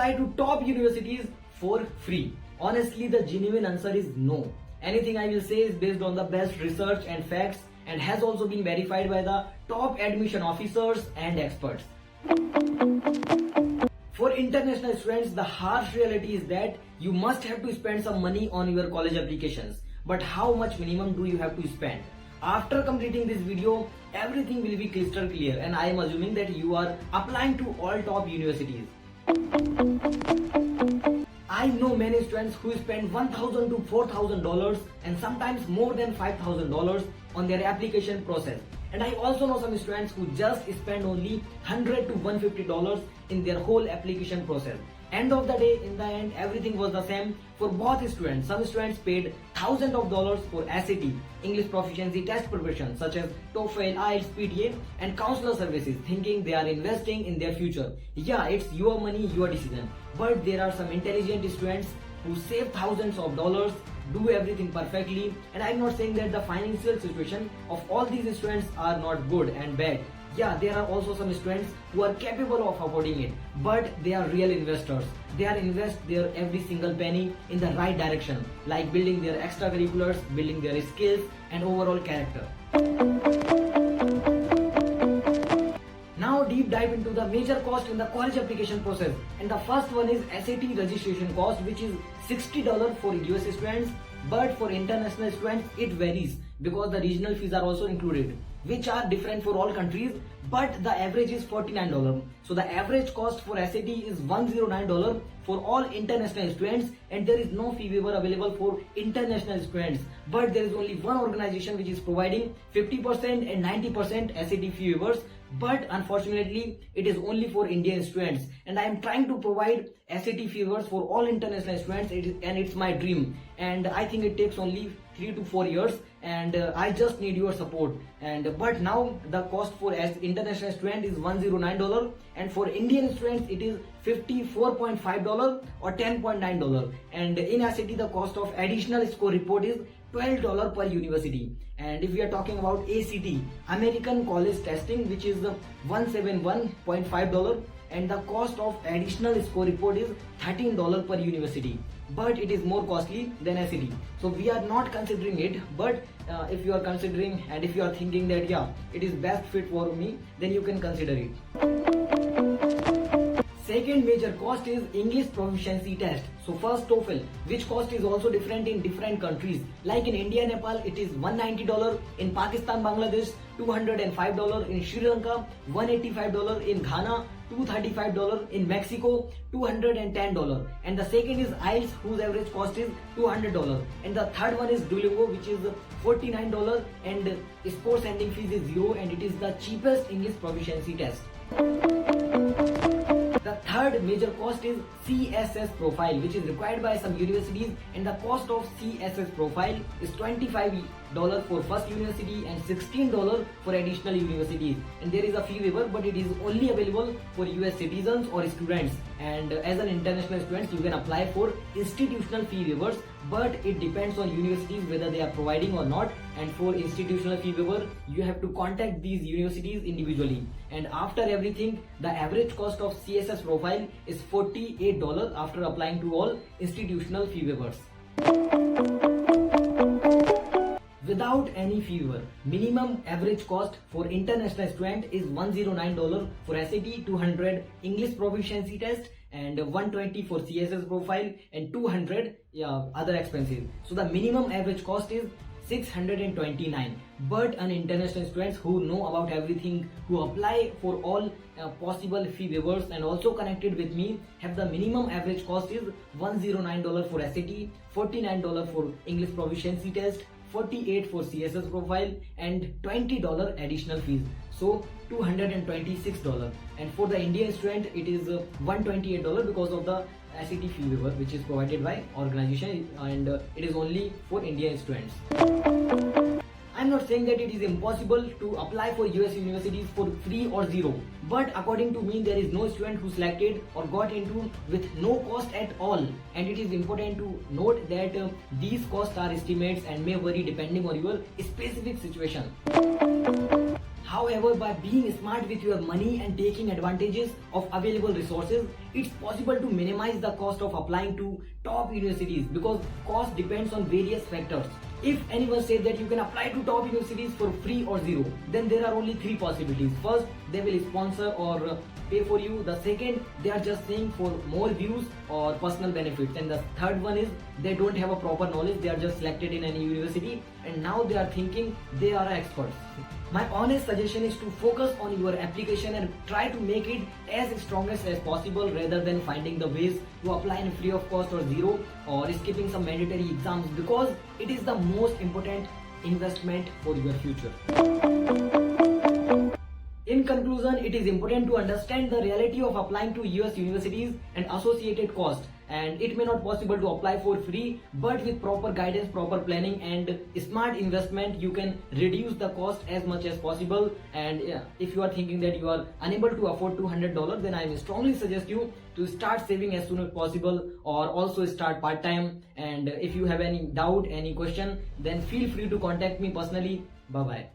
apply to top universities for free? Honestly, the genuine answer is no. Anything I will say is based on the best research and facts and has also been verified by the top admission officers and experts. For international students, the harsh reality is that you must have to spend some money on your college applications. But how much minimum do you have to spend? After completing this video, everything will be crystal clear, and I am assuming that you are applying to all top universities. I know many students who spend $1,000 to $4,000 and sometimes more than $5,000 on their application process. And I also know some students who just spend only $100 to $150 in their whole application process. End of the day, in the end, everything was the same for both students. Some students paid thousands of dollars for SAT, English proficiency test preparation such as TOEFL, IELTS, PTA and counselor services, thinking they are investing in their future. Yeah, it's your money, your decision. But there are some intelligent students who save thousands of dollars, do everything perfectly, and I'm not saying that the financial situation of all these students are not good and bad. Yeah, there are also some students who are capable of affording it, but they are real investors. They are invest their every single penny in the right direction, like building their extracurriculars, building their skills and overall character. Now deep dive into the major cost in the college application process, and the first one is SAT registration cost, which is $60 for US students, but for international students it varies because the regional fees are also included, which are different for all countries, but the average is $49. So the average cost for SAT is $109 for all international students, and there is no fee waiver available for international students, but there is only one organization which is providing 50% and 90% SAT fee waivers, but unfortunately it is only for Indian students, and I am trying to provide SAT fee waivers for all international students, and it's my dream, and I think it takes only 3 to 4 years, and I just need your support. And but now the cost for as international student is $109, and for Indian students it is $54.5 or $10.9, and in SAT the cost of additional score report is $12 per university. And if we are talking about ACT, American College Testing, which is $171.5, and the cost of additional score report is $13 per university, but it is more costly than SAT. So we are not considering it, but if you are considering and if you are thinking that yeah, it is best fit for me, then you can consider it. Second major cost is English proficiency test. So first TOEFL, which cost is also different in different countries. Like in India, Nepal, it is $190. In Pakistan, Bangladesh, $205. In Sri Lanka, $185. In Ghana, $235. In Mexico, $210. And the second is IELTS, whose average cost is $200. And the third one is Duolingo, which is $49, and sports ending fees is $0, and it is the cheapest English proficiency test. The third major cost is CSS Profile, which is required by some universities, and the cost of CSS Profile is $25 for first university and $16 for additional universities. And there is a fee waiver, but it is only available for US citizens or students. And as an international student, you can apply for institutional fee waivers, but it depends on universities whether they are providing or not. And for institutional fee waiver, you have to contact these universities individually. And after everything, the average cost of CSS Profile is $48 after applying to all institutional fee waivers. Without any fee waiver, minimum average cost for international student is $109 for SAT, $200 English proficiency test, and $120 for CSS Profile, and $200 other expenses. So the minimum average cost is $629. But an international students who know about everything, who apply for all possible fee waivers and also connected with me, have the minimum average cost is $109 for SAT, $49 for English proficiency test, $48 for CSS Profile, and $20 additional fees. So $226. And for the Indian student, it is $128 because of the SAT fee waiver, which is provided by organization, and it is only for Indian students. I'm not saying that it is impossible to apply for US universities for free or zero, but according to me, there is no student who selected or got into with no cost at all. And it is important to note that these costs are estimates and may vary depending on your specific situation. However, by being smart with your money and taking advantages of available resources, it's possible to minimize the cost of applying to top universities because cost depends on various factors. If anyone says that you can apply to top universities for free or zero, then there are only three possibilities. First, they will sponsor or pay for you. The second, they are just saying for more views or personal benefits. And the third one is they don't have a proper knowledge. They are just selected in any university and now they are thinking they are experts. My honest suggestion is to focus on your application and try to make it as strongest as possible rather than finding the ways to apply in free of cost or zero or skipping some mandatory exams, because it is the most important investment for your future. In conclusion, it is important to understand the reality of applying to US universities and associated costs. And it may not possible to apply for free, but with proper guidance, proper planning and smart investment, you can reduce the cost as much as possible. And if you are thinking that you are unable to afford $200, then I will strongly suggest you to start saving as soon as possible or also start part-time. And if you have any doubt, any question, then feel free to contact me personally. Bye-bye.